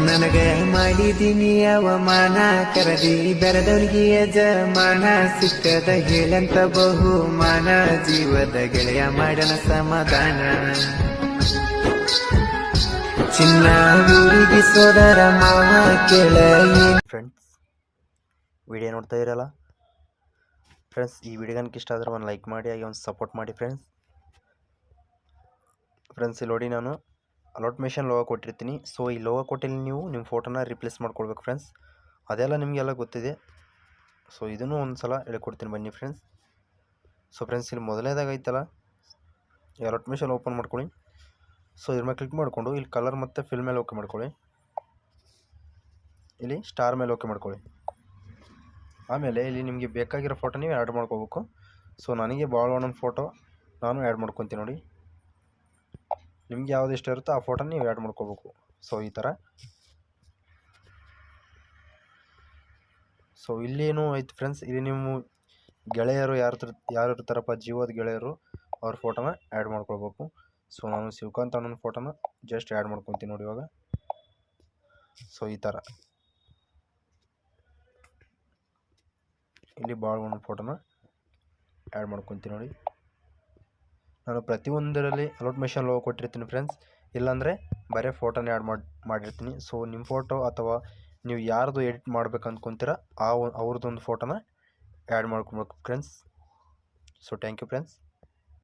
ನನಗೆ ಮಾಡಿದೀನಿ ಅವಮಾನ ಕರದಿ ಬೆರೆದವನಿಗೆ ಯಜಮಾನ ಸಿಕ್ಕದ ಹೇಳಂತ ಬಹುಮಾನ ಜೀವದ ಗೆಳೆಯ ಮಾಡನ ಸಮಾಧಾನ ಚಿನ್ನ ಊರಿಗೆ ಸೋದರ ಮಾವ ಕೇಳ ಫ್ರೆಂಡ್ಸ್ ವಿಡಿಯೋ ನೋಡ್ತಾ ಇರಲ್ಲ ಫ್ರೆಂಡ್ಸ್, ಈ ವಿಡಿಯೋಗೆ ಇಷ್ಟ ಆದರೆ ಒಂದು ಲೈಕ್ ಮಾಡಿ, ಹಾಗೆ ಒಂದು ಸಪೋರ್ಟ್ ಮಾಡಿ ಫ್ರೆಂಡ್ಸ್. ಇಲ್ಲಿ ನೋಡಿ, ನಾನು ಅಲಾಟ್ಮೇಷನ್ ಲೋಗೋ ಕೊಟ್ಟಿರ್ತೀನಿ. ಸೊ ಈ ಲೋಗೋ ಕೊಟ್ಟಿಲ್ಲಿ ನೀವು ನಿಮ್ಮ ಫೋಟೋನ ರಿಪ್ಲೇಸ್ ಮಾಡ್ಕೊಳ್ಬೇಕು ಫ್ರೆಂಡ್ಸ್. ಅದೆಲ್ಲ ನಿಮಗೆಲ್ಲ ಗೊತ್ತಿದೆ. ಸೊ ಇದನ್ನು ಒಂದು ಸಲ ಹೇಳ್ಕೊಡ್ತೀನಿ ಬನ್ನಿ ಫ್ರೆಂಡ್ಸ್. ಸೊ ಫ್ರೆಂಡ್ಸ್, ಇಲ್ಲಿ ಮೊದಲನೇದಾಗ ಐತಲ್ಲ ಈ ಅಲಾಟ್ಮೇಷನ್ ಓಪನ್ ಮಾಡ್ಕೊಳ್ಳಿ. ಸೊ ಇದ್ರ ಮೇಲೆ ಕ್ಲಿಕ್ ಮಾಡಿಕೊಂಡು ಇಲ್ಲಿ ಕಲರ್ ಮತ್ತು ಫಿಲ್ ಮೇಲೆ ಓಕೆ ಮಾಡ್ಕೊಳ್ಳಿ. ಇಲ್ಲಿ ಸ್ಟಾರ್ ಮೇಲೆ ಓಕೆ ಮಾಡ್ಕೊಳ್ಳಿ. ಆಮೇಲೆ ಇಲ್ಲಿ ನಿಮಗೆ ಬೇಕಾಗಿರೋ ಫೋಟೋ ನೀವು ಆ್ಯಡ್ ಮಾಡ್ಕೋಬೇಕು. ಸೊ ನನಗೆ ಭಾಳ ಒಂದೊಂದು ಫೋಟೋ ನಾನು ಆ್ಯಡ್ ಮಾಡ್ಕೊತೀನಿ ನೋಡಿ. ನಿಮ್ಗೆ ಯಾವ್ದು ಇಷ್ಟ ಇರುತ್ತೋ ಆ ಫೋಟೋನ ನೀವು ಆ್ಯಡ್ ಮಾಡ್ಕೋಬೇಕು. ಸೊ ಈ ಥರ. ಸೊ ಇಲ್ಲೇನು ಐತೆ ಫ್ರೆಂಡ್ಸ್, ಇಲ್ಲಿ ನೀವು ಗೆಳೆಯರು ಯಾರು ಇರ್ತಾರಪ್ಪ, ಜೀವದ ಗೆಳೆಯರು, ಅವ್ರ ಫೋಟೋನ ಆ್ಯಡ್ ಮಾಡ್ಕೊಳ್ಬೇಕು. ಸೊ ನಾನು ಶಿವಕಾಂತ್ ಅಣ್ಣನ ಫೋಟೋನ ಜಸ್ಟ್ ಆ್ಯಡ್ ಮಾಡ್ಕೊತೀನಿ ನೋಡಿ ಇವಾಗ. ಸೊ ಈ ಥರ ಇಲ್ಲಿ ಭಾಳ ಒಂದು ಫೋಟೋನ ಆ್ಯಡ್ ಮಾಡ್ಕೊತೀನಿ ನೋಡಿ. ನಾನು ಪ್ರತಿಯೊಂದರಲ್ಲಿ ಅಲಾಟ್ಮೇಷನ್ ಲೋಗೋ ಕೊಟ್ಟಿರ್ತೀನಿ ಫ್ರೆಂಡ್ಸ್, ಇಲ್ಲಾಂದರೆ ಬರೀ ಫೋಟೋನ ಆ್ಯಡ್ ಮಾಡಿರ್ತೀನಿ. ಸೊ ನಿಮ್ಮ ಫೋಟೋ ಅಥವಾ ನೀವು ಯಾರ್ದು ಎಡಿಟ್ ಮಾಡ್ಬೇಕು ಅಂದ್ಕೊತೀರ ಅವ್ರದ್ದೊಂದು ಫೋಟೋನ ಆ್ಯಡ್ ಮಾಡ್ಕೊಬೇಕು friends. So thank you friends.